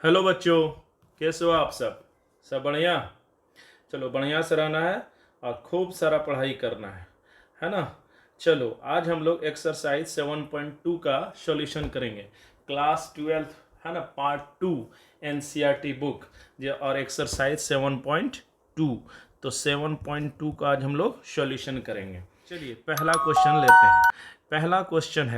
Hello बच्चों, कैसे हो आप सब बढ़िया। चलो बढ़िया से रहना है और खूब सारा पढ़ाई करना है ना। चलो आज हम लोग एक्सरसाइज 7.2 का सॉल्यूशन करेंगे। क्लास 12 है ना, पार्ट 2 एनसीईआरटी बुक और एक्सरसाइज 7.2। तो 7.2 का आज हम लोग सॉल्यूशन करेंगे। चलिए पहला क्वेश्चन लेते हैं। पहला क्वेश्चन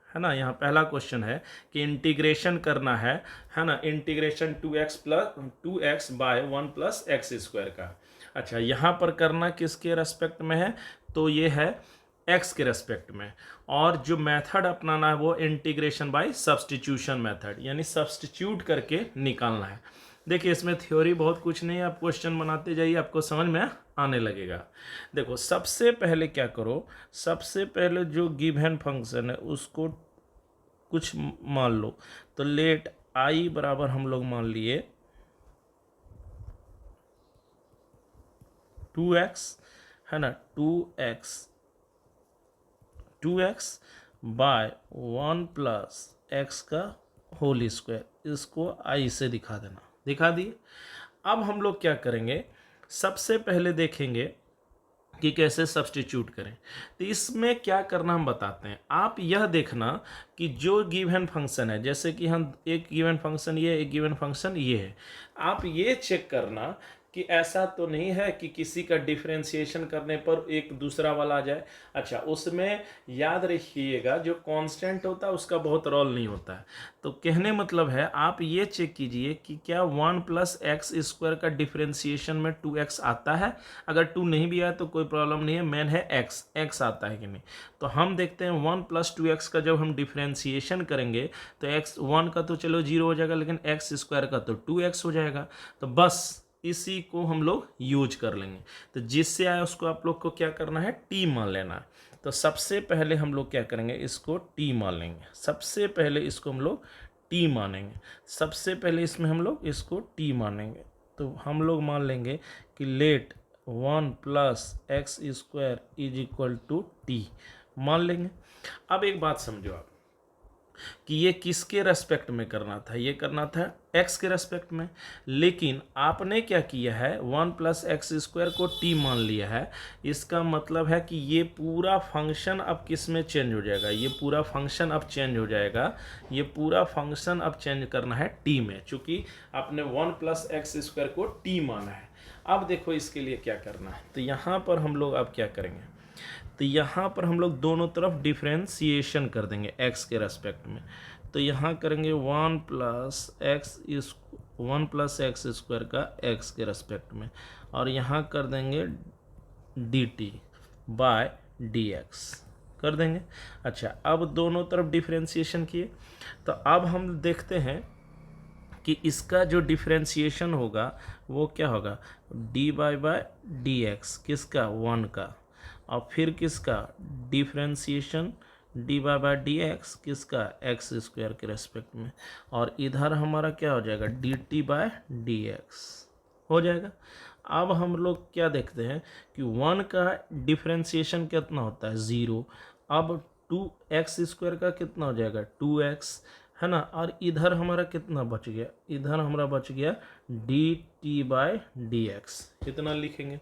है ना, यहाँ पहला क्वेश्चन है कि इंटीग्रेशन करना है ना, इंटीग्रेशन 2x बाय 1 + x² का। अच्छा, यहाँ पर करना किसके रेस्पेक्ट में है, तो ये है x के रेस्पेक्ट में। और जो मेथड अपनाना है वो इंटीग्रेशन बाय सब्स्टिट्यूशन मेथड, यानी सब्स्टिट्यूट करके निकालना है। देखिए इसमें थ्योरी बहुत कुछ नहीं है, आप क्वेश्चन बनाते जाइए, आपको समझ में आने लगेगा। देखो सबसे पहले क्या करो, सबसे पहले जो गिवन फंक्शन है उसको कुछ मान लो। तो लेट आई बराबर हम लोग मान लिए 2x, है ना, 2x बाय 1 + x का होल स्क्वायर। इसको आई से दिखा देना, दिखा दिए। अब हम लोग क्या करेंगे, सबसे पहले देखेंगे कि कैसे सब्स्टिट्यूट करें। तो इसमें क्या करना हम बताते हैं। आप यह देखना कि जो गिवन फंक्शन है, जैसे कि हम एक गिवन फंक्शन ये, एक गिवन फंक्शन ये है, आप ये चेक करना कि ऐसा तो नहीं है कि किसी का डिफरेंशिएशन करने पर एक दूसरा वाला आ जाए। अच्छा, उसमें याद रखिएगा जो कांस्टेंट होता है उसका बहुत रोल नहीं होता है। तो कहने मतलब है आप ये चेक कीजिए कि क्या 1 + x² का डिफरेंशिएशन में 2x आता है। अगर 2 नहीं भी आया तो कोई प्रॉब्लम नहीं है, मेन है x आता है कि नहीं। तो हम देखते हैं 1 + 2x का जब हम डिफरेंशिएशन करेंगे तो x 1 का तो चलो 0 हो जाएगा, लेकिन x² का तो 2x हो जाएगा। तो बस इसी को हम लोग यूज कर लेंगे। तो जिससे आए उसको आप लोग को क्या करना है, t मान लेना है। तो सबसे पहले हम लोग क्या करेंगे, इसको t मान लेंगे। सबसे पहले इसको हम लोग t मानेंगे। सबसे पहले इसमें हम लोग इसको t मानेंगे। तो हम लोग मान लेंगे कि लेट 1 + x² = t मान लेंगे। अब एक बात समझो आप कि ये किसके रेस्पेक्ट में करना था, ये करना था x के रेस्पेक्ट में। लेकिन आपने क्या किया है, 1 + x² को t मान लिया है। इसका मतलब है कि ये पूरा फंक्शन अब किस में चेंज हो जाएगा, ये पूरा फंक्शन अब चेंज हो जाएगा। ये पूरा फंक्शन अब चेंज करना है t में, चूंकि आपने 1 + x² को t माना है। अब देखो इसके लिए क्या करना है, तो यहाँ पर हम लोग अब क्या करेंगे, तो यहाँ पर हम लोग दोनों तरफ डिफ्रेंसिएशन कर देंगे x के रेस्पेक्ट में। तो यहाँ करेंगे 1 + x² का x के रेस्पेक्ट में, और यहाँ कर देंगे dt बाय dx कर देंगे। अच्छा, अब दोनों तरफ डिफ्रेंसिएशन किए। तो अब हम देखते हैं कि इसका जो डिफ्रेंसिएशन होगा वो क्या होगा, dy/dx किसका, 1 का, और फिर किसका डिफ्रेंसिएशन dy/dx किसका, x² के रेस्पेक्ट में, और इधर हमारा क्या हो जाएगा, dt/dx हो जाएगा। अब हम लोग क्या देखते हैं कि 1 का डिफ्रेंसिएशन कितना होता है, 0। अब 2x² का कितना हो जाएगा, 2x, है ना। और इधर हमारा कितना बच गया, इधर हमारा बच गया dt/dx, कितना लिखेंगे।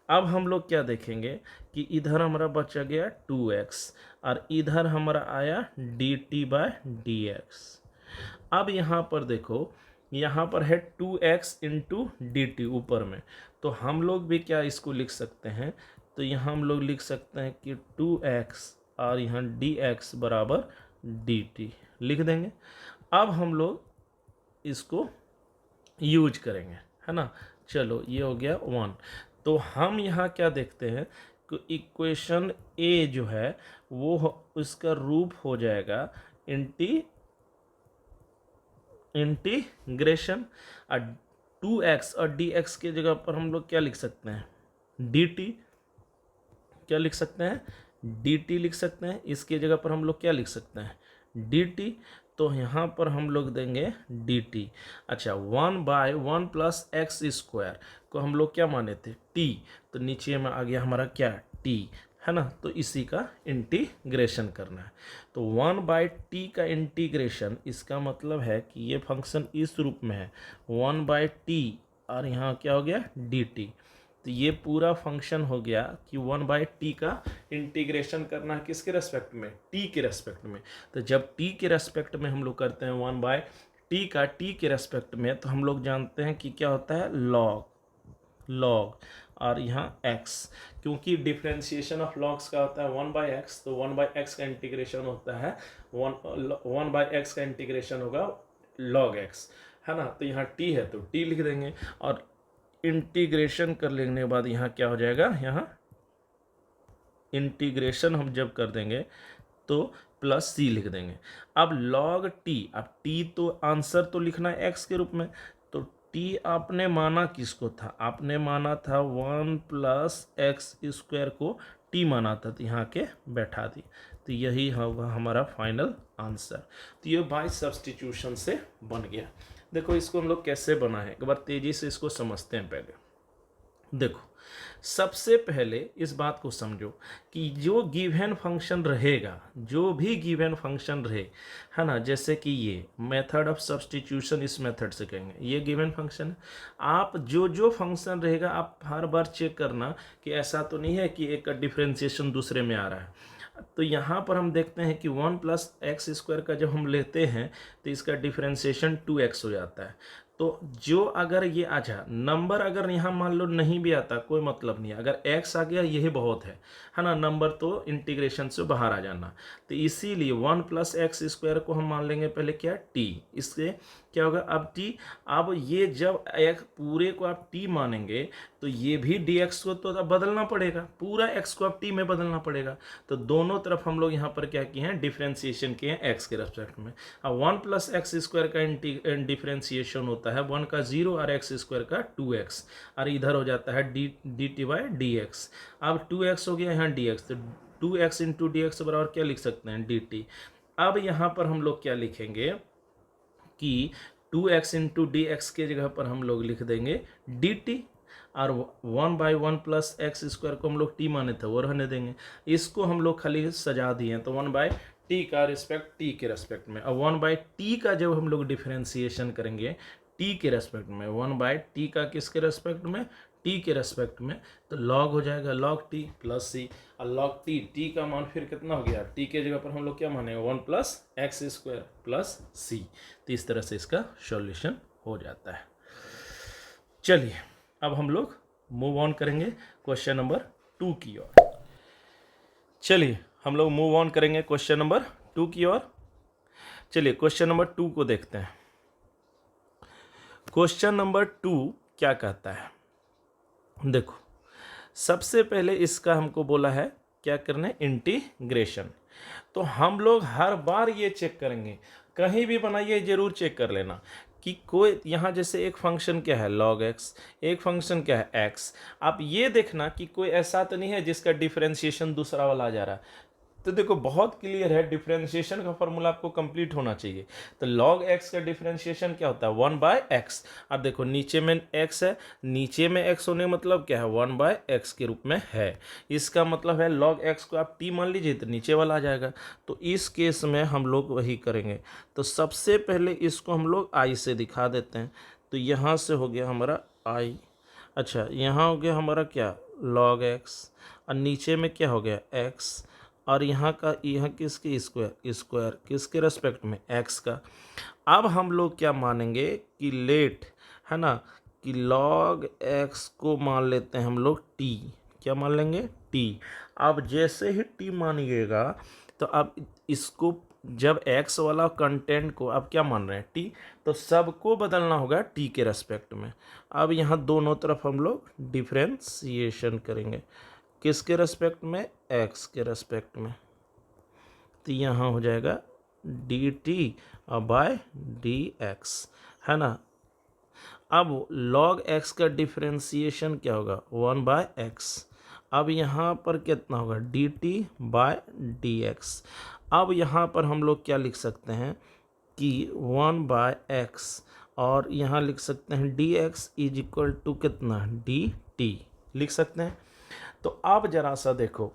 अब हम लोग क्या देखेंगे कि इधर हमारा बचा गया 2x, और इधर हमारा आया dt/dx। अब यहाँ पर देखो, यहाँ पर है 2x × dt ऊपर में। तो हम लोग भी क्या इसको लिख सकते हैं, तो यहाँ हम लोग लिख सकते हैं कि 2x और यहाँ dx बराबर dt लिख देंगे। अब हम लोग इसको यूज करेंगे, है ना। चलो ये हो गया 1। तो हम यहाँ क्या देखते हैं कि इक्वेशन ए जो है वो उसका रूप हो जाएगा इंटीग्रेशन। 2x और dx के जगह पर हम लोग क्या लिख सकते हैं, dt। क्या लिख सकते हैं, dt लिख सकते हैं। इसके जगह पर हम लोग क्या लिख सकते हैं, dt। तो यहाँ पर हम लोग देंगे dt। अच्छा, 1/1 + x² को हम लोग क्या माने थे, t। तो नीचे में आ गया हमारा क्या, t, है ना। तो इसी का इंटीग्रेशन करना है। तो 1/t का इंटीग्रेशन, इसका मतलब है कि ये फंक्शन इस रूप में है 1/t, और यहाँ क्या हो गया dt। तो ये पूरा फंक्शन हो गया कि 1/t का इंटीग्रेशन करना है किसके रेस्पेक्ट में, t के रेस्पेक्ट में। तो जब t के रेस्पेक्ट में हम लोग करते हैं 1/t का t के रेस्पेक्ट में, तो हम लोग जानते हैं कि क्या होता है log और यहाँ x, क्योंकि डिफ्रेंशिएशन ऑफ लॉग्स का होता है 1/x, तो 1/x का इंटीग्रेशन होता है 1/x का इंटीग्रेशन होगा log x, है ना। तो यहाँ t है तो t लिख देंगे, और इंटीग्रेशन कर लेने के बाद यहाँ क्या हो जाएगा, यहाँ इंटीग्रेशन हम जब कर देंगे तो प्लस c लिख देंगे। अब log t, अब t तो आंसर तो लिखना है x के रूप में, तो t आपने माना किसको था, आपने माना था 1+x² को t माना था, तो यहाँ के बैठा दी। तो यही होगा हमारा फाइनल आंसर। तो ये बाय सब्स्टिट्यूशन से बन गया। देखो इसको हम लोग कैसे बनाए, एक बार तेजी से इसको समझते हैं। पहले देखो, सबसे पहले इस बात को समझो कि जो गिवन फंक्शन रहेगा, जो भी गिवन फंक्शन रहे, है ना, जैसे कि ये मेथड ऑफ सब्स्टिट्यूशन, इस मेथड से कहेंगे ये गिवन फंक्शन है। आप जो फंक्शन रहेगा आप हर बार चेक करना कि ऐसा तो नहीं है कि एक का डिफ्रेंशिएशन दूसरे में आ रहा है। तो यहाँ पर हम देखते हैं कि 1+x² का जब हम लेते हैं तो इसका डिफ्रेंशिएशन 2x हो जाता है। तो जो अगर ये अच्छा नंबर अगर यहाँ मान लो नहीं भी आता कोई मतलब नहीं है, अगर x आ गया यही बहुत है ना, नंबर तो इंटीग्रेशन से बाहर आ जाना। तो इसीलिए 1+x² को हम मान लेंगे पहले क्या t, इससे क्या होगा अब t, अब ये जब एक पूरे को आप t मानेंगे तो ये भी dx को तो अब बदलना पड़ेगा, पूरा x को अब t में बदलना पड़ेगा। तो दोनों तरफ हम लोग यहाँ पर क्या किए हैं, डिफ्रेंशिएशन किए हैं x के रेस्पेक्ट में। अब 1+x² का डिफ्रेंशिएशन होता है 1 का 0 और x² का 2x, और इधर हो जाता है dt/dx। अब 2x हो गया यहाँ dx, तो 2x × dx बराबर क्या लिख सकते हैं dt। अब यहाँ पर हम लोग क्या लिखेंगे कि 2x × dx के जगह पर हम लोग लिख देंगे dt, और 1/1+x² को हम लोग t माने थे वो रहने देंगे। इसको हम लोग खाली सजा दिए, तो 1/t का रिस्पेक्ट t के रेस्पेक्ट में। अब 1/t का जब हम लोग डिफ्रेंशिएशन करेंगे t के रेस्पेक्ट में, 1/t का किसके रेस्पेक्ट में, t के रेस्पेक्ट में, तो log हो जाएगा log t प्लस c। और log t का मान फिर कितना हो गया, t के जगह पर हम लोग क्या माने 1+x² प्लस c। तो इस तरह से इसका सॉल्यूशन हो जाता है। चलिए अब हम लोग मूव ऑन करेंगे क्वेश्चन नंबर 2 की ओर। चलिए हम लोग मूव ऑन करेंगे क्वेश्चन नंबर 2 की ओर। चलिए क्वेश्चन नंबर 2 को देखते हैं। क्वेश्चन नंबर 2 क्या कहता है, देखो सबसे पहले इसका हमको बोला है क्या करना है, इंटीग्रेशन। तो हम लोग हर बार ये चेक करेंगे, कहीं भी बनाइए जरूर चेक कर लेना कि कोई यहाँ जैसे एक फंक्शन क्या है log x, एक फंक्शन क्या है x। आप ये देखना कि कोई ऐसा तो नहीं है जिसका डिफरेंशिएशन दूसरा वाला आ जा रहा है। तो देखो बहुत क्लियर है, डिफरेंशिएशन का फॉर्मूला आपको कंप्लीट होना चाहिए। तो log x का डिफरेंशिएशन क्या होता है 1/x। अब देखो नीचे में x है, नीचे में x होने का मतलब क्या है 1/x के रूप में है। इसका मतलब है log x को आप t मान लीजिए तो नीचे वाला आ जाएगा। तो इस केस में हम लोग वही करेंगे। तो सबसे पहले इसको हम लोग i से दिखा देते हैं। तो यहाँ से हो गया हमारा i, अच्छा यहाँ हो गया हमारा क्या log x, और नीचे में क्या हो गया x, और यहाँ का यहाँ किसके स्क्वायर किसके रेस्पेक्ट में x का। अब हम लोग क्या मानेंगे कि लेट, है ना, कि log x को मान लेते हैं हम लोग t, क्या मान लेंगे t। अब जैसे ही t मानिएगा तो अब इसको जब x वाला कंटेंट को अब क्या मान रहे हैं t, तो सबको बदलना होगा t के रेस्पेक्ट में। अब यहाँ दोनों तरफ हम लोग डिफ्रेंशिएशन करेंगे, किसके रेस्पेक्ट में, x के रेस्पेक्ट में। तो यहाँ हो जाएगा dt/dx, है ना। अब log x का डिफ्रेंशिएशन क्या होगा 1/x। अब यहाँ पर कितना होगा dt/dx। अब यहाँ पर हम लोग क्या लिख सकते हैं कि 1/x, और यहाँ लिख सकते हैं dx = कितना dt लिख सकते हैं। तो अब जरा सा देखो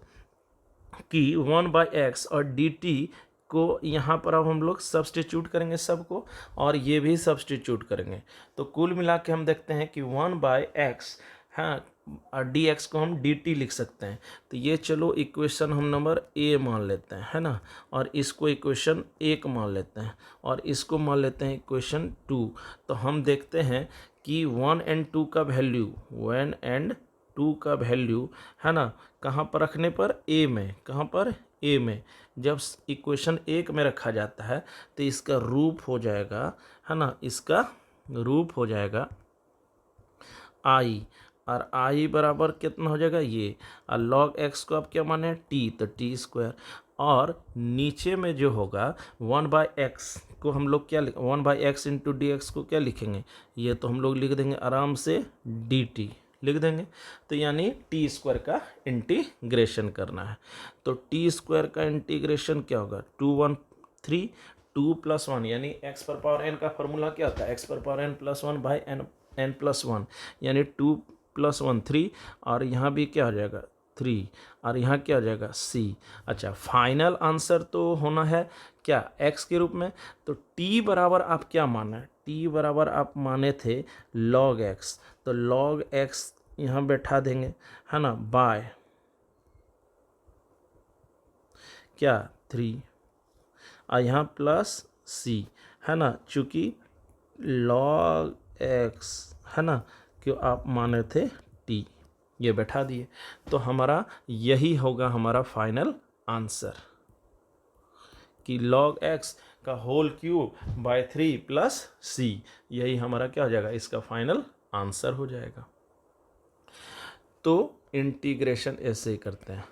कि 1/x और dt को यहाँ पर अब हम लोग सब्स्टिट्यूट करेंगे सबको, और ये भी सब्स्टिट्यूट करेंगे। तो कुल मिला के हम देखते हैं कि 1/x, हाँ, और dx को हम dt लिख सकते हैं। तो ये चलो इक्वेशन हम नंबर ए मान लेते हैं, है ना, और इसको इक्वेशन 1 मान लेते हैं, और इसको मान लेते हैं इक्वेशन 2। तो हम देखते हैं कि 1 और 2 का वैल्यू, 1 और 2 का वैल्यू, है ना, कहाँ पर रखने पर, ए में, कहाँ पर, ए में। जब इक्वेशन 1 में रखा जाता है तो इसका रूप हो जाएगा, है ना, इसका रूप हो जाएगा आई, और आई बराबर कितना हो जाएगा, ये, और log x को आप क्या माने, t, तो t स्क्वायर। और नीचे में जो होगा 1/x को हम लोग क्या 1/x इंटू डी एक्स को क्या लिखेंगे, ये तो हम लोग लिख देंगे आराम से dt लिख देंगे। तो यानी टी स्क्वायर का इंटीग्रेशन करना है। तो टी स्क्वायर का इंटीग्रेशन क्या होगा, 2 1 3 2 + 1, यानी x पर पावर n का फॉर्मूला क्या होता है, x पर पावर n + 1 बाई n + 1, यानी 2 + 1 3, और यहाँ भी क्या हो जाएगा 3, और यहाँ क्या हो जाएगा c। अच्छा, फाइनल आंसर तो होना है क्या, x के रूप में। तो t बराबर आप क्या माना है, t बराबर आप माने थे log x, तो log x यहाँ बैठा देंगे, है ना, बाय क्या 3, और यहाँ प्लस c, है ना, चूँकि log x, है ना, क्यों आप माने थे t, ये बैठा दिए। तो हमारा यही होगा हमारा फाइनल आंसर, कि log x का होल क्यूब बाय 3 + c, यही हमारा क्या हो जाएगा, इसका फाइनल आंसर हो जाएगा। तो इंटीग्रेशन ऐसे ही करते हैं।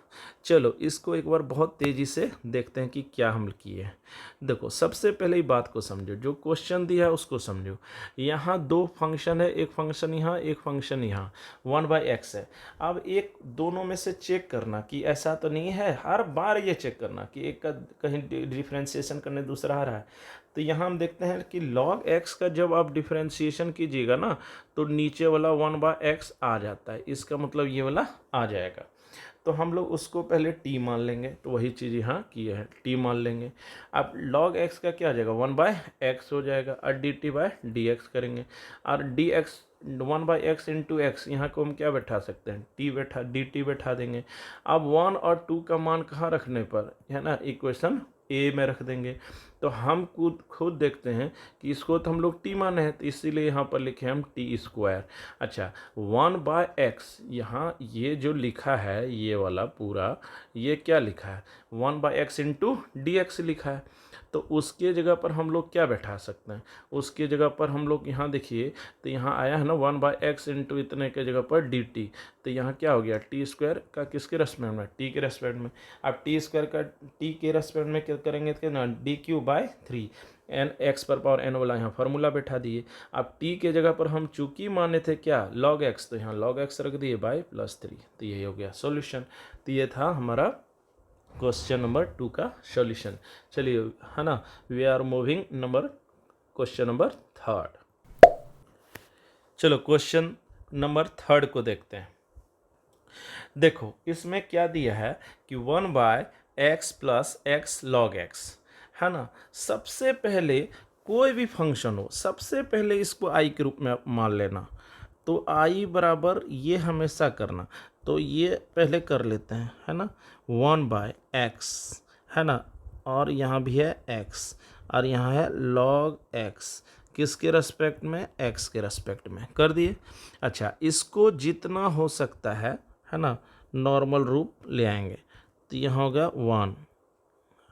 चलो इसको एक बार बहुत तेज़ी से देखते हैं कि क्या हम किए हैं। देखो सबसे पहले ही बात को समझो, जो क्वेश्चन दिया है उसको समझो। यहाँ 2 फंक्शन है, एक फंक्शन यहाँ, एक फंक्शन यहाँ, 1/x है। अब एक दोनों में से चेक करना कि ऐसा तो नहीं है, हर बार ये चेक करना कि एक का कहीं डिफ्रेंशिएशन करने दूसरा आ रहा है। तो यहाँ हम देखते हैं कि log x का जब आप डिफ्रेंशिएशन कीजिएगा ना, तो नीचे वाला 1/x आ जाता है, इसका मतलब ये वाला आ जाएगा। तो हम लोग उसको पहले t मान लेंगे, तो वही चीज़ यहाँ की है, t मान लेंगे। अब log x का क्या आ जाएगा, 1/x हो जाएगा, और dt/dx करेंगे, और dx 1/x इंटू एक्स, यहाँ को हम क्या बैठा सकते हैं, dt बैठा देंगे। अब 1 और 2 का मान कहाँ रखने पर, है ना, इक्वेशन ए में रख देंगे। तो हम खुद देखते हैं कि इसको तो हम लोग t माने हैं, तो इसीलिए यहाँ पर लिखे हम t²। अच्छा, 1/x, यहाँ ये जो लिखा है ये वाला पूरा, ये क्या लिखा है, 1/x इंटू dx लिखा है। तो उसके जगह पर हम लोग क्या बैठा सकते हैं, उसके जगह पर हम लोग यहाँ देखिए, तो यहाँ आया है ना 1/x इंटू इतने के जगह पर dt, तो यहाँ क्या हो गया, t² का किसके रेस्पेक्ट में, t के रेस्पेक्ट में। अब t² का t के रेस्पेक्ट में क्या करेंगे, तो ना dq/3, n x पर पावर n वाला यहाँ फार्मूला बैठा दिए। अब t के जगह पर हम चूंकि माने थे क्या, log x, तो यहाँ log x रख दिए बाय +3, तो यही हो गया सॉल्यूशन। तो ये था हमारा क्वेश्चन नंबर 2 का सॉल्यूशन। चलिए, है ना, we are moving question number 3। चलो क्वेश्चन नंबर 3 को देखते हैं। देखो इसमें क्या दिया है कि 1/x + x log x, है ना। सबसे पहले कोई भी फंक्शन हो, सबसे पहले इसको i के रूप में मान लेना। तो i बराबर ये हमेशा करना, तो ये पहले कर लेते हैं, है ना, 1/x, है ना, और यहाँ भी है x, और यहाँ है log x, किसके रेस्पेक्ट में, x के रेस्पेक्ट में कर दिए। अच्छा, इसको जितना हो सकता है ना, नॉर्मल रूप ले आएंगे। तो यहाँ हो गया 1,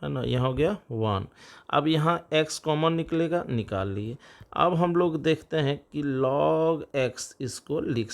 है ना, यहाँ हो गया 1। अब यहाँ x कॉमन निकलेगा, निकाल लिए। अब हम लोग देखते हैं कि log x इसको लिख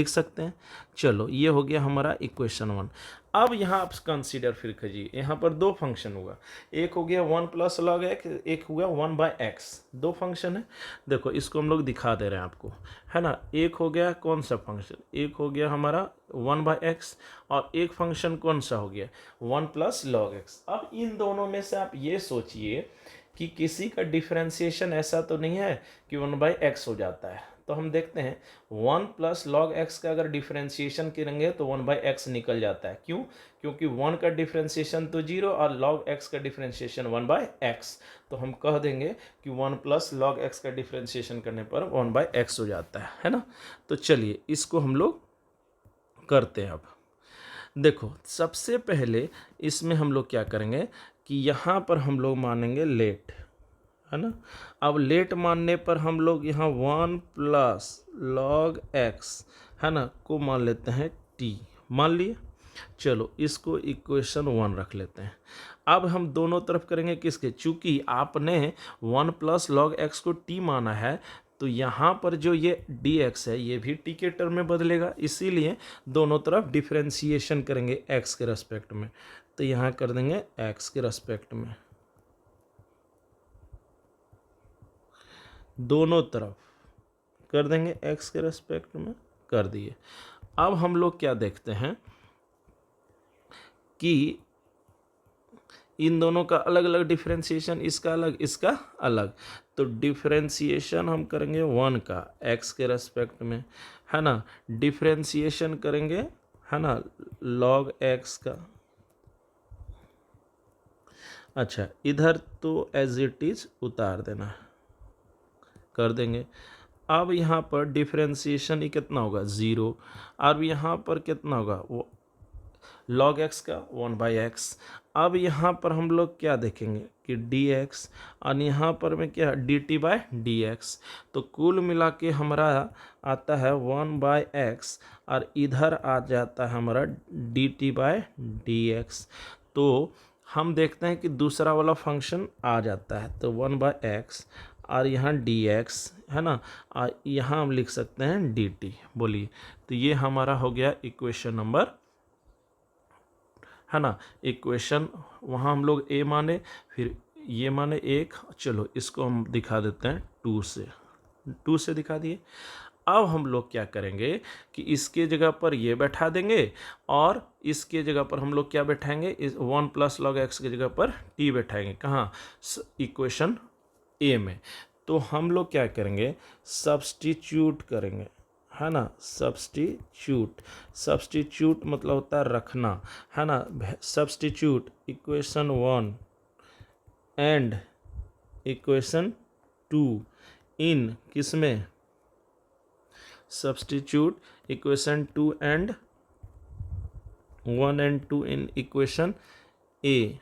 सकते हैं। चलो ये हो गया हमारा इक्वेशन 1। अब यहाँ आप कंसीडर फिर कीजिए, यहाँ पर 2 फंक्शन हुआ, एक हो गया 1 + log x, एक हुआ 1/x, 2 फंक्शन है। देखो इसको हम लोग दिखा दे रहे हैं आपको, है ना। एक हो गया कौन सा फंक्शन, एक हो गया हमारा 1/x, और एक फंक्शन कौन सा हो गया 1 + log x। अब इन दोनों में से आप ये सोचिए कि किसी का डिफ्रेंशिएशन ऐसा तो नहीं है कि 1/x हो जाता है। तो तो हम देखते हैं 1 प्लस लॉग एक्स का अगर डिफ्रेंशिएशन करेंगे तो 1/x निकल जाता है। क्यों? क्योंकि 1 का डिफ्रेंशिएशन तो 0 और लॉग एक्स का डिफ्रेंशिएशन 1/x, तो हम कह देंगे कि 1 प्लस लॉग एक्स का डिफ्रेंशिएशन करने पर 1/x हो जाता है ना। तो चलिए इसको हम लोग करते हैं। अब देखो सबसे पहले इसमें हम लोग क्या करेंगे कि यहाँ पर हम लोग मानेंगे लेट, है ना। अब लेट मानने पर हम लोग यहाँ 1 प्लस लॉग एक्स, है ना, को मान लेते हैं टी, मान लिए। चलो इसको इक्वेशन 1 रख लेते हैं। अब हम दोनों तरफ करेंगे किसके, चूंकि आपने 1 प्लस लॉग एक्स को टी माना है तो यहाँ पर जो ये डी एक्स है ये भी टी के टर्म में बदलेगा, इसीलिए दोनों तरफ डिफ्रेंशिएशन करेंगे एक्स के रेस्पेक्ट में। तो यहाँ कर देंगे एक्स के रेस्पेक्ट में, दोनों तरफ कर देंगे एक्स के रेस्पेक्ट में, कर दिए। अब हम लोग क्या देखते हैं कि इन दोनों का अलग अलग डिफ्रेंशिएशन, इसका अलग इसका अलग, तो डिफ्रेंशिएशन हम करेंगे 1 का एक्स के रेस्पेक्ट में, है ना, डिफ्रेंशिएशन करेंगे, है ना, लॉग एक्स का। अच्छा इधर तो एज इट इज उतार देना है, कर देंगे। अब यहाँ पर डिफ्रेंशिएशन ही कितना होगा 0, अब यहाँ पर कितना होगा वो लॉग एक्स का 1/x। अब यहाँ पर हम लोग क्या देखेंगे कि dx और यहाँ पर में क्या dt/dx, तो कुल मिला के हमारा आता है 1/x और इधर आ जाता है हमारा dt/dx। तो हम देखते हैं कि दूसरा वाला फंक्शन आ जाता है, तो 1/x और यहाँ dx, है ना, और यहाँ हम लिख सकते हैं dt। बोलिए, तो ये हमारा हो गया इक्वेशन नंबर, है ना, इक्वेशन। वहाँ हम लोग a माने, फिर ये माने 1, चलो इसको हम दिखा देते हैं 2 से दिखा दिए। अब हम लोग क्या करेंगे कि इसके जगह पर ये बैठा देंगे और इसके जगह पर हम लोग क्या बैठाएंगे, इस 1 प्लस लॉग एक्स की जगह पर t बैठाएंगे, कहाँ, इक्वेशन a में। तो हम लोग क्या करेंगे, सब्स्टिट्यूट करेंगे, है ना, सब्स्टिट्यूट मतलब होता है रखना, है ना। Substitute equation 1 and equation 2 in किसमें, substitute equation 2 and 1 and 2 in equation A,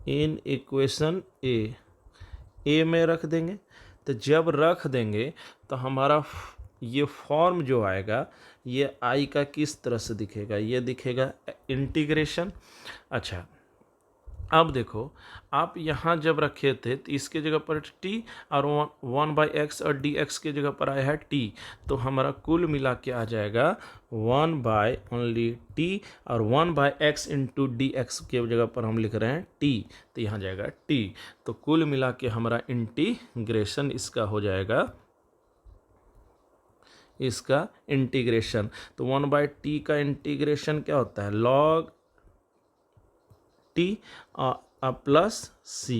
in equation A में रख देंगे। तो जब रख देंगे तो हमारा ये फॉर्म जो आएगा ये आई का किस तरह से दिखेगा, ये दिखेगा इंटीग्रेशन। अच्छा अब देखो आप यहाँ जब रखे थे तो इसके जगह पर t और 1/x और dx के जगह पर आया है t, तो हमारा कुल मिला के आ जाएगा 1/t और 1/x इंटू dx के जगह पर हम लिख रहे हैं t, तो यहाँ जाएगा t। तो कुल मिला के हमारा इंटीग्रेशन इसका हो जाएगा, इसका इंटीग्रेशन। तो 1/t का इंटीग्रेशन क्या होता है, log t प्लस c।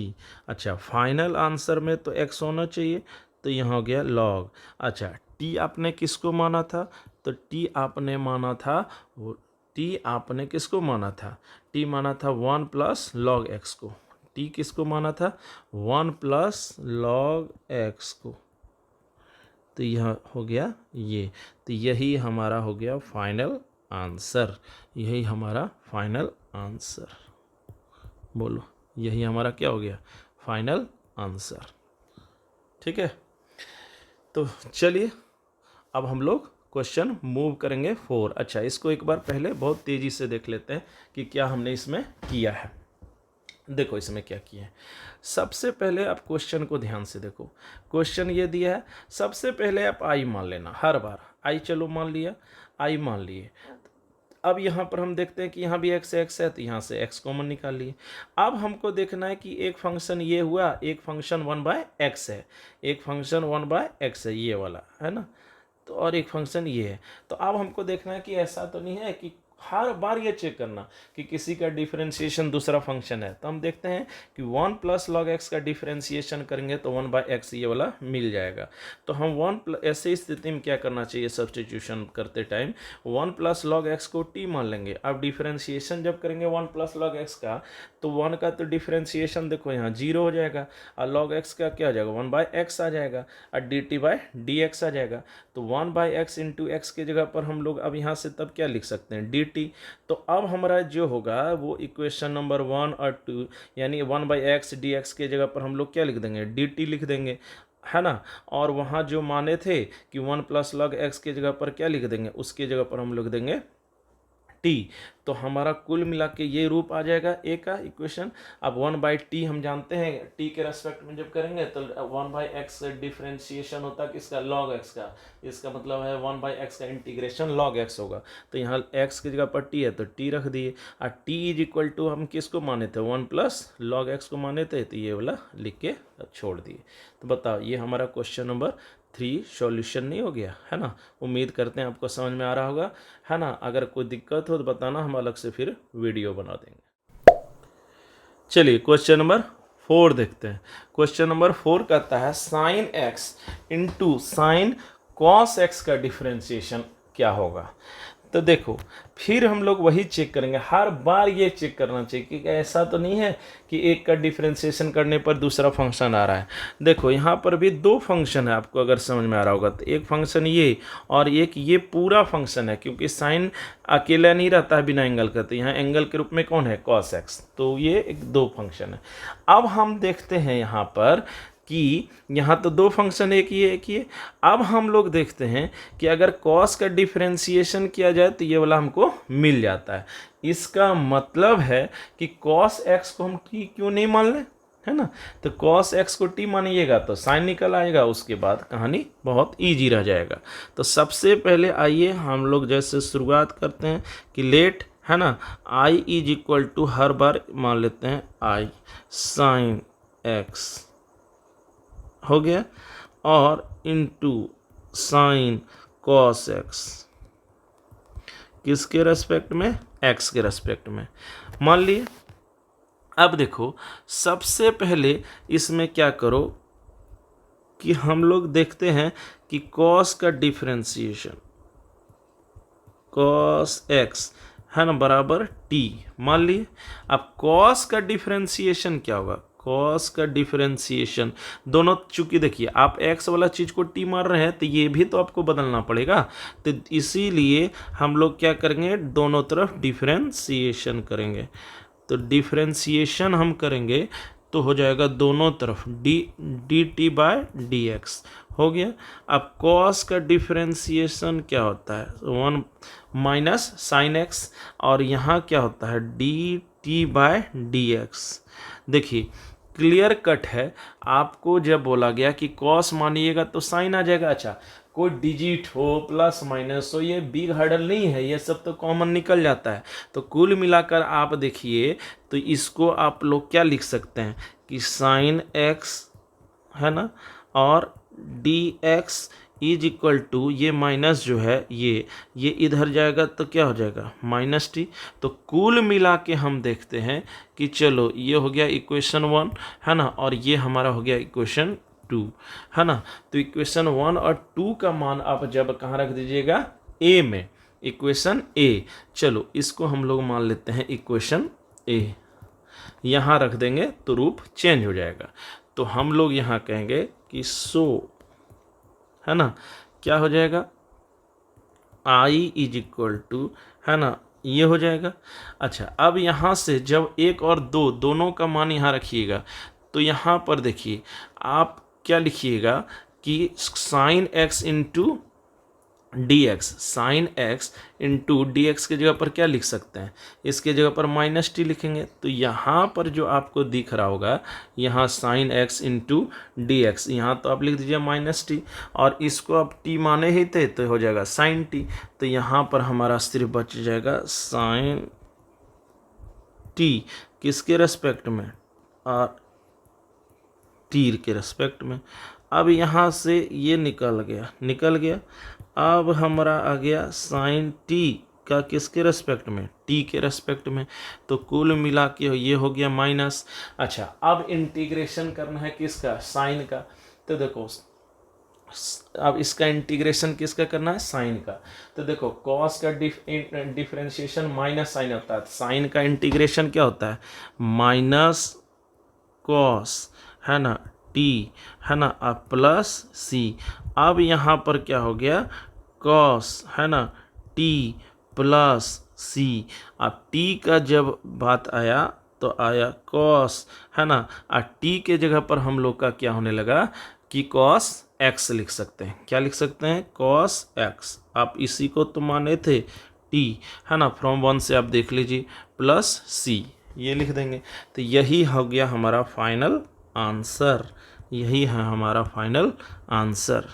अच्छा फाइनल आंसर में तो x होना चाहिए, तो यहाँ हो गया log। अच्छा t आपने किसको माना था, तो t आपने माना था, t आपने किसको माना था, t माना था 1 प्लस लॉग x को, t किसको माना था 1 प्लस लॉग x को, तो यह हो गया ये। तो यही हमारा हो गया फाइनल आंसर, यही हमारा फाइनल आंसर। बोलो यही हमारा क्या हो गया, फाइनल आंसर। ठीक है, तो चलिए अब हम लोग क्वेश्चन मूव करेंगे 4। अच्छा इसको एक बार पहले बहुत तेजी से देख लेते हैं कि क्या हमने इसमें किया है। देखो इसमें क्या किया है, सबसे पहले आप क्वेश्चन को ध्यान से देखो। क्वेश्चन ये दिया है, सबसे पहले आप आई मान लेना, हर बार आई, चलो मान लिया, आई मान लिए। अब यहाँ पर हम देखते हैं कि यहाँ भी x है, तो यहाँ से x कॉमन निकाल लिए। अब हमको देखना है कि एक फंक्शन ये हुआ, एक फंक्शन 1/x है, एक फंक्शन 1/x है, ये वाला है ना, तो और एक फंक्शन ये है। तो अब हमको देखना है कि ऐसा तो नहीं है कि हर बार ये चेक करना कि किसी का डिफरेंशिएशन दूसरा फंक्शन है, तो हम देखते हैं कि 1 प्लस लॉग एक्स का डिफरेंशिएशन करेंगे तो 1/x ये वाला मिल जाएगा। तो हम ऐसे स्थिति में क्या करना चाहिए, सब्सटीट्यूशन करते टाइम 1 प्लस लॉग एक्स को t मान लेंगे। अब डिफरेंशिएशन जब करेंगे 1 प्लस लॉग एक्स का, तो 1 का तो डिफरेंशिएशन देखो यहाँ 0 हो जाएगा, और लॉग एक्स का क्या हो जाएगा 1/x आ जाएगा, और dt/dx आ जाएगा। तो 1/x इंटू एक्स की जगह पर हम लोग अब यहाँ से तब क्या लिख सकते हैं, dt। तो अब हमारा जो होगा वो इक्वेशन नंबर 1 और 2, यानी 1/x dx के जगह पर हम लोग क्या लिख देंगे, dt लिख देंगे, है ना। और वहाँ जो माने थे कि 1 प्लस लॉग एक्स की जगह पर क्या लिख देंगे, उसकी जगह पर हम लिख देंगे t। तो हमारा कुल मिला के ये रूप आ जाएगा a का इक्वेशन। अब 1/t हम जानते हैं, t के रेस्पेक्ट में जब करेंगे तो 1/x डिफरेंशिएशन होता है किसका, log x का। इसका मतलब है 1/x का इंटीग्रेशन log x होगा। तो यहाँ x की जगह पर t है तो t रख दिए, और t इज इक्वल टू हम किसको माने थे, 1 प्लस log x को माने थे, तो ये वाला लिख के छोड़ दिए। तो बताओ ये हमारा क्वेश्चन नंबर 3 सॉल्यूशन नहीं हो गया, है ना। उम्मीद करते हैं आपको समझ में आ रहा होगा, है ना। अगर कोई दिक्कत हो तो बताना, हम अलग से फिर वीडियो बना देंगे। चलिए क्वेश्चन नंबर 4 देखते हैं। क्वेश्चन नंबर 4 कहता है sine x into sine cos x का डिफरेंशिएशन क्या होगा। तो देखो फिर हम लोग वही चेक करेंगे, हर बार ये चेक करना चाहिए कि ऐसा तो नहीं है कि एक का डिफरेंशिएशन करने पर दूसरा फंक्शन आ रहा है। देखो यहाँ पर भी 2 फंक्शन है, आपको अगर समझ में आ रहा होगा तो एक फंक्शन ये और एक ये पूरा फंक्शन है, क्योंकि साइन अकेला नहीं रहता है बिना एंगल का, तो यहाँ एंगल के रूप में कौन है, कॉस एक्स। तो ये 2 फंक्शन है। अब हम देखते हैं यहाँ पर कि यहाँ तो 2 फंक्शन एक ही है। अब हम लोग देखते हैं कि अगर cos का डिफरेंशिएशन किया जाए तो ये वाला हमको मिल जाता है। इसका मतलब है कि cos x को हम t क्यों नहीं मान लें, है ना। तो cos x को t मानिएगा तो साइन निकल आएगा, उसके बाद कहानी बहुत ईजी रह जाएगा। तो सबसे पहले आइए हम लोग जैसे शुरुआत करते हैं कि लेट, है ना, i इज इक्वल टू हर बार मान लेते हैं i साइन x हो गया, और इनटू साइन कॉस एक्स किसके रेस्पेक्ट में, एक्स के रेस्पेक्ट में मान लिए। अब देखो सबसे पहले इसमें क्या करो कि हम लोग देखते हैं कि कॉस का डिफरेंशिएशन कॉस एक्स है ना बराबर टी मान लिए। अब कॉस का डिफरेंशिएशन क्या होगा, कॉस का डिफरेंशिएशन दोनों, चूंकि देखिए आप एक्स वाला चीज़ को टी मार रहे हैं तो ये भी तो आपको बदलना पड़ेगा, तो इसीलिए हम लोग क्या करेंगे, दोनों तरफ डिफरेंशिएशन करेंगे। तो डिफरेंशिएशन हम करेंगे तो हो जाएगा दोनों तरफ D T by D X हो गया। अब कॉस का डिफरेंशिएशन क्या होता है, 1 माइनस साइन एक्स, और यहाँ क्या होता है D T by D X. देखिए क्लियर कट है, आपको जब बोला गया कि कॉस मानिएगा तो साइन आ जाएगा। अच्छा कोई डिजिट हो प्लस माइनस हो, ये बिग हर्डल नहीं है, ये सब तो कॉमन निकल जाता है। तो कुल मिलाकर आप देखिए तो इसको आप लोग क्या लिख सकते हैं कि साइन एक्स, है ना, और D X is equal to ये माइनस जो है ये इधर जाएगा तो क्या हो जाएगा माइनस टी। तो कुल मिला के हम देखते हैं कि चलो ये हो गया इक्वेशन 1, है ना, और ये हमारा हो गया इक्वेशन 2, है ना। तो इक्वेशन 1 और 2 का मान आप जब कहाँ रख दीजिएगा, ए में, इक्वेशन ए। चलो इसको हम लोग मान लेते हैं इक्वेशन ए, यहाँ रख देंगे तो रूप चेंज हो जाएगा। तो हम लोग यहाँ कहेंगे कि सो, है ना, क्या हो जाएगा i इज इक्वल टू, है ना, ये हो जाएगा। अच्छा अब यहाँ से जब 1 और 2 दोनों का मान यहाँ रखिएगा, तो यहाँ पर देखिए आप क्या लिखिएगा कि sine x into D x, sine x into D x की जगह पर क्या लिख सकते हैं, इसके जगह पर माइनस टी लिखेंगे। तो यहाँ पर जो आपको दिख रहा होगा यहाँ sine x into D x, यहाँ तो आप लिख दीजिए माइनस टी, और इसको आप टी माने ही थे तो हो जाएगा साइन टी। तो यहाँ पर हमारा सिर्फ बच जाएगा साइन टी किसके रेस्पेक्ट में, और टी के रेस्पेक्ट में। अब यहाँ से ये निकल गया, अब हमारा आ गया साइन टी का किसके रेस्पेक्ट में, टी के रेस्पेक्ट में। तो कुल मिला के ये हो गया माइनस। अच्छा, अब इंटीग्रेशन करना है किसका, साइन का। तो देखो अब इसका इंटीग्रेशन किसका करना है, साइन का। तो देखो कॉस का डिफरेंशिएशन माइनस साइन होता है, साइन का इंटीग्रेशन क्या होता है, माइनस कॉस, है ना, टी, है ना, अब प्लस सी। अब यहाँ पर क्या हो गया, कॉस, है ना, टी प्लस सी। अब टी का जब बात आया तो आया कॉस, है ना, और टी के जगह पर हम लोग का क्या होने लगा कि कॉस एक्स लिख सकते हैं। क्या लिख सकते हैं, कॉस एक्स। आप इसी को तो माने थे टी, है ना, फ्रॉम 1 से आप देख लीजिए, प्लस सी, ये लिख देंगे। तो यही हो गया हमारा फाइनल आंसर, यही है हमारा फाइनल आंसर।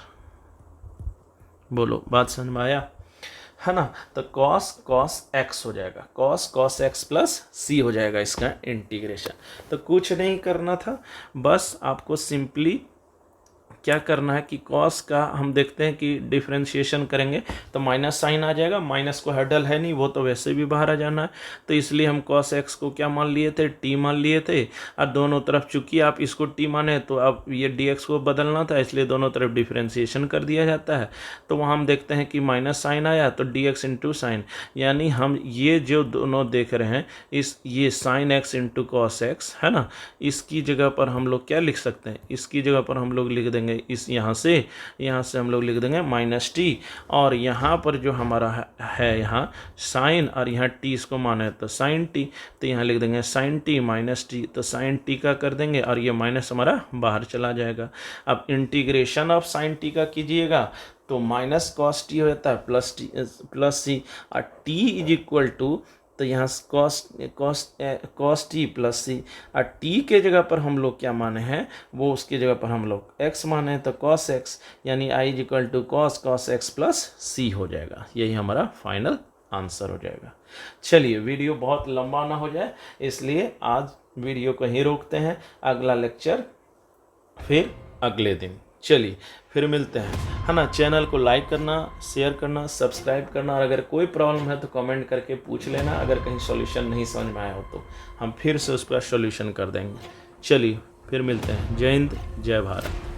बोलो बात समझ में आया, है ना। तो कॉस एक्स हो जाएगा, कॉस एक्स प्लस सी हो जाएगा इसका इंटीग्रेशन। तो कुछ नहीं करना था, बस आपको सिंपली क्या करना है कि कॉस का हम देखते हैं कि डिफरेंशिएशन करेंगे तो माइनस साइन आ जाएगा, माइनस को हर्डल है नहीं, वो तो वैसे भी बाहर आ जाना है। तो इसलिए हम कॉस एक्स को क्या मान लिए थे, टी मान लिए थे। और दोनों तरफ चूंकि आप इसको टी माने तो अब ये डी एक्स को बदलना था, इसलिए दोनों तरफ डिफरेंशिएशन कर दिया जाता है। तो वहाँ हम देखते हैं कि माइनस साइन आया तो डी एक्स इंटू साइन, यानी हम ये जो दोनों देख रहे हैं इस ये sine x into cos x, है ना, इसकी जगह पर हम लोग क्या लिख सकते हैं, इसकी जगह पर हम लोग लिख देंगे इस यहाँ से हम लोग लिख देंगे माइनस टी। और यहाँ पर जो हमारा है यहाँ साइन, और यहाँ टी इसको माने तो साइन टी, तो यहाँ लिख देंगे साइन टी माइनस टी। तो साइन टी का कर देंगे और ये माइनस हमारा बाहर चला जाएगा। अब इंटीग्रेशन ऑफ साइन टी का कीजिएगा तो माइनस कॉस टी हो जाता है प्लस सी, और टी इज इक्वल टू, तो यहाँ कॉस टी प्लस सी, और टी के जगह पर हम लोग क्या माने हैं, वो उसकी जगह पर हम लोग एक्स माने हैं, तो कॉस एक्स, यानी I is equal to cos x plus C हो जाएगा। यही हमारा फाइनल आंसर हो जाएगा। चलिए वीडियो बहुत लंबा ना हो जाए, इसलिए आज वीडियो को ही रोकते हैं, अगला लेक्चर फिर अगले दिन। चलिए फिर मिलते हैं, है ना। चैनल को लाइक करना, शेयर करना, सब्सक्राइब करना, और अगर कोई प्रॉब्लम है तो कमेंट करके पूछ लेना। अगर कहीं सॉल्यूशन नहीं समझ में आया हो तो हम फिर से उसका सॉल्यूशन कर देंगे। चलिए फिर मिलते हैं। जय हिंद, जय भारत।